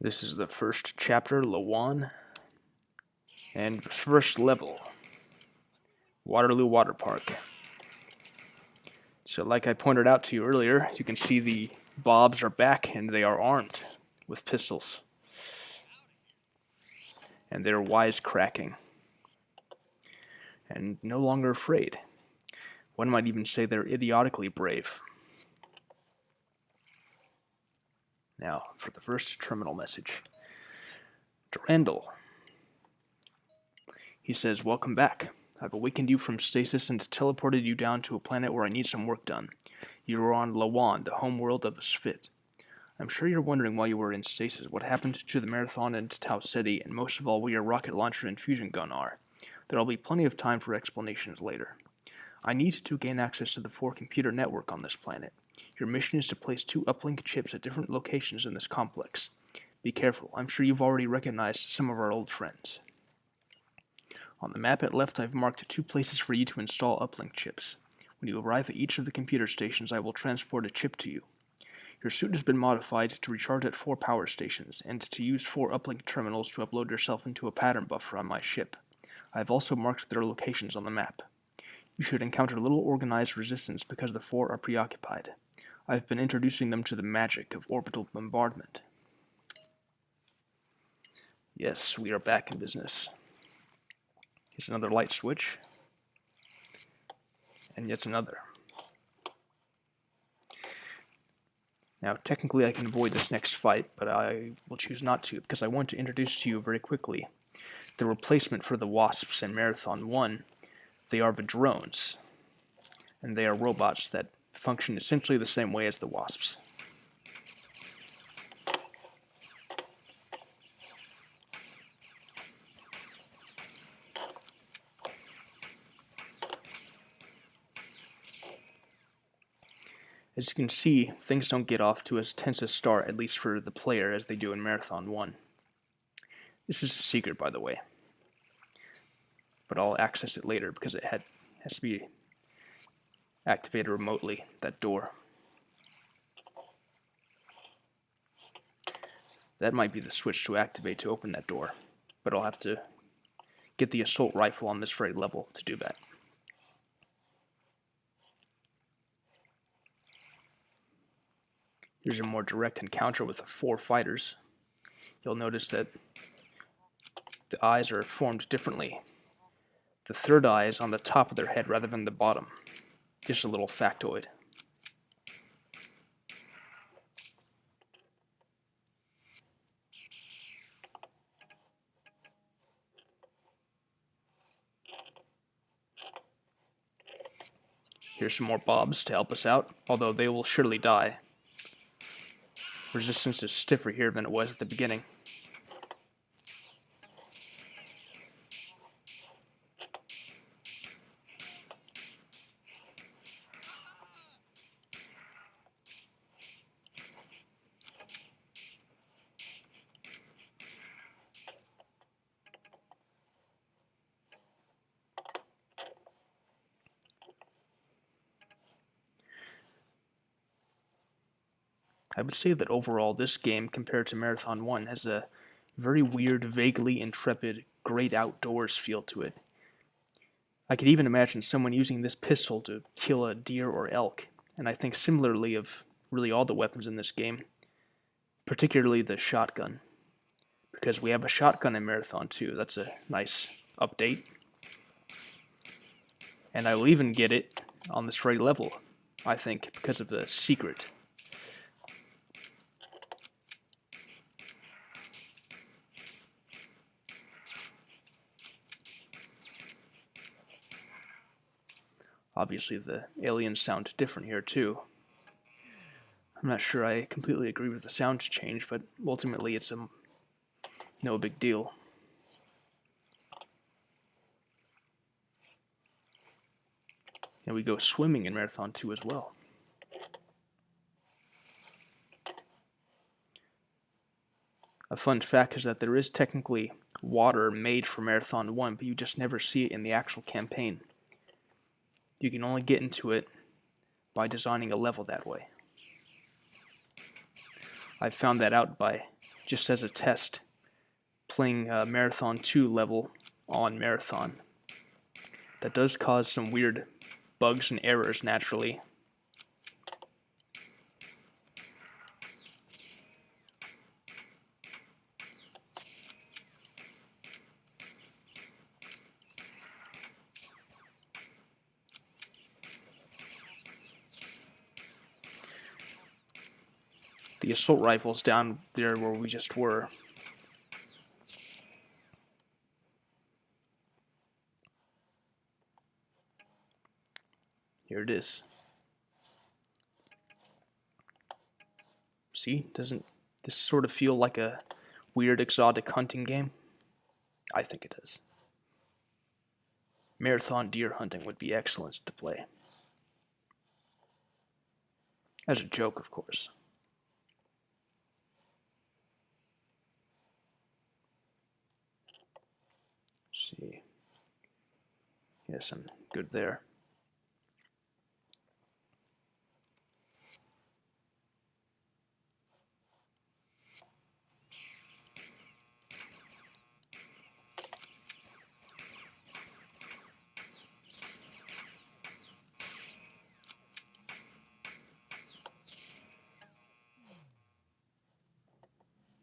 This is the first chapter, Lawan, and first level, Waterloo Waterpark. So like I pointed out to you earlier, you can see the Bobs are back and they are armed with pistols. And they're wisecracking. And no longer afraid. One might even say they're idiotically brave. Now, for the first terminal message. Durandal. He says, "Welcome back. I've awakened you from stasis and teleported you down to a planet where I need some work done. You are on Lawan, the home world of the Sphit. I'm sure you're wondering why you were in stasis, what happened to the Marathon and Tau Ceti, and most of all where your rocket launcher and fusion gun are. There'll be plenty of time for explanations later. I need to gain access to the 4-computer network on this planet. Your mission is to place 2 uplink chips at different locations in this complex. Be careful, I'm sure you've already recognized some of our old friends. On the map at left, I've marked 2 places for you to install uplink chips. When you arrive at each of the computer stations, I will transport a chip to you. Your suit has been modified to recharge at 4 power stations, and to use 4 uplink terminals to upload yourself into a pattern buffer on my ship. I have also marked their locations on the map. You should encounter little organized resistance because the 4 are preoccupied. I've been introducing them to the magic of orbital bombardment." Yes, we are back in business. Here's another light switch. And yet another. Now, technically I can avoid this next fight, but I will choose not to, because I want to introduce to you very quickly the replacement for the Wasps in Marathon 1. They are the drones, and they are robots that function essentially the same way as the Wasps. As you can see, things don't get off to as tense a start, at least for the player, as they do in Marathon 1. This is a secret, by the way, but I'll access it later because it has to be activated remotely, that door. That might be the switch to activate to open that door, but I'll have to get the assault rifle on this very level to do that. Here's a more direct encounter with the 4 fighters. You'll notice that the eyes are formed differently. The third eye is on the top of their head rather than the bottom. Just a little factoid. Here's some more Bobs to help us out, although they will surely die. Resistance is stiffer here than it was at the beginning. I would say that overall this game, compared to Marathon 1, has a very weird, vaguely intrepid, great outdoors feel to it. I could even imagine someone using this pistol to kill a deer or elk, and I think similarly of really all the weapons in this game, particularly the shotgun, because we have a shotgun in Marathon 2. That's a nice update. And I will even get it on this very level, I think, because of the secret. Obviously, the aliens sound different here, too. I'm not sure I completely agree with the sound change, but ultimately it's no big deal. And we go swimming in Marathon 2 as well. A fun fact is that there is technically water made for Marathon 1, but you just never see it in the actual campaign. You can only get into it by designing a level that way. I found that out by just as a test, playing Marathon 2 level on Marathon. That does cause some weird bugs and errors naturally. The assault rifle's down there where we just were. Here it is. See, doesn't this sort of feel like a weird exotic hunting game? I think it does. Marathon deer hunting would be excellent to play. As a joke, of course. Let's see. Yes, I'm good there.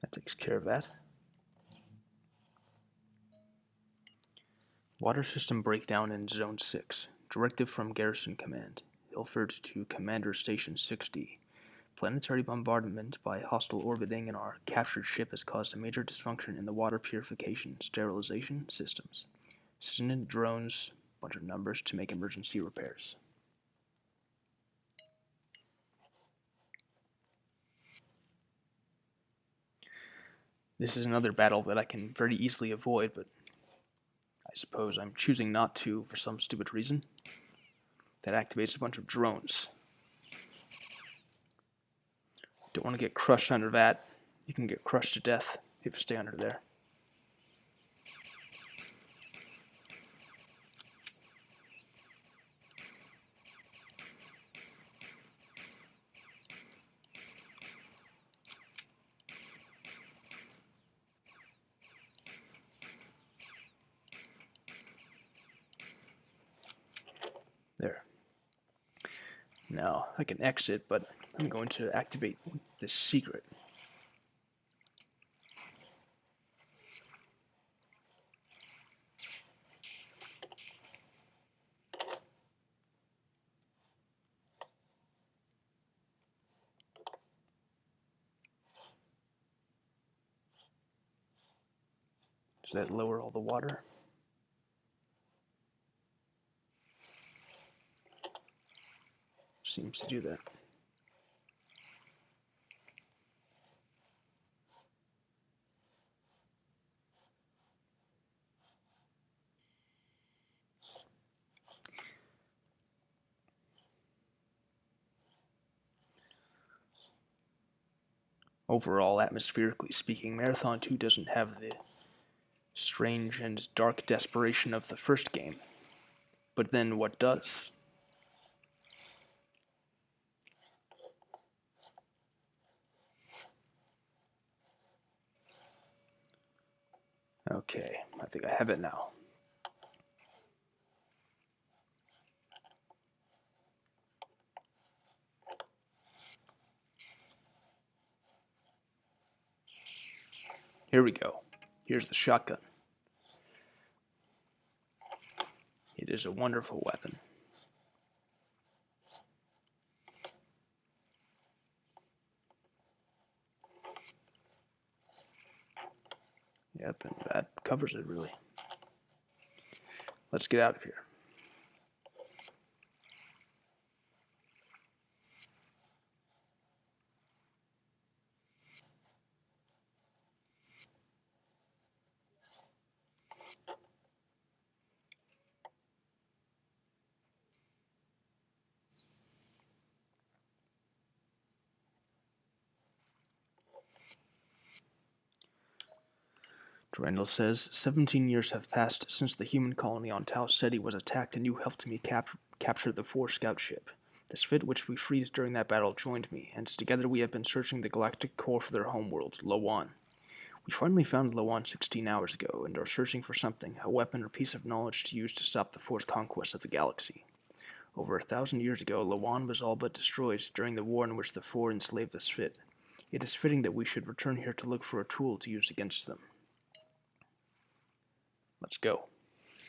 That takes care of that. Water system breakdown in Zone 6. Directive from Garrison Command. Ilford to Commander Station 6D. Planetary bombardment by hostile orbiting in our captured ship has caused a major dysfunction in the water purification sterilization systems. Send in drones, bunch of numbers to make emergency repairs. This is another battle that I can very easily avoid, but I suppose I'm choosing not to for some stupid reason. That activates a bunch of drones. Don't want to get crushed under that. You can get crushed to death if you stay under there. There. Now, I can exit, but I'm going to activate this secret. Does that lower all the water? Seems to do that. Overall, atmospherically speaking, Marathon 2 doesn't have the strange and dark desperation of the first game. But then what does? Okay, I think I have it now. Here we go. Here's the shotgun. It is a wonderful weapon. Yep, and that covers it really. Let's get out of here. Randall says, 17 years have passed since the human colony on Tau Ceti was attacked and you helped me capture the 4 scout ship. The Sphit which we freed during that battle joined me, and together we have been searching the galactic core for their homeworld, Lawan. We finally found Lawan 16 hours ago and are searching for something, a weapon or piece of knowledge to use to stop the Force conquest of the galaxy. Over 1,000 years ago, Lawan was all but destroyed during the war in which the Four enslaved the Sphit. It is fitting that we should return here to look for a tool to use against them. Let's go.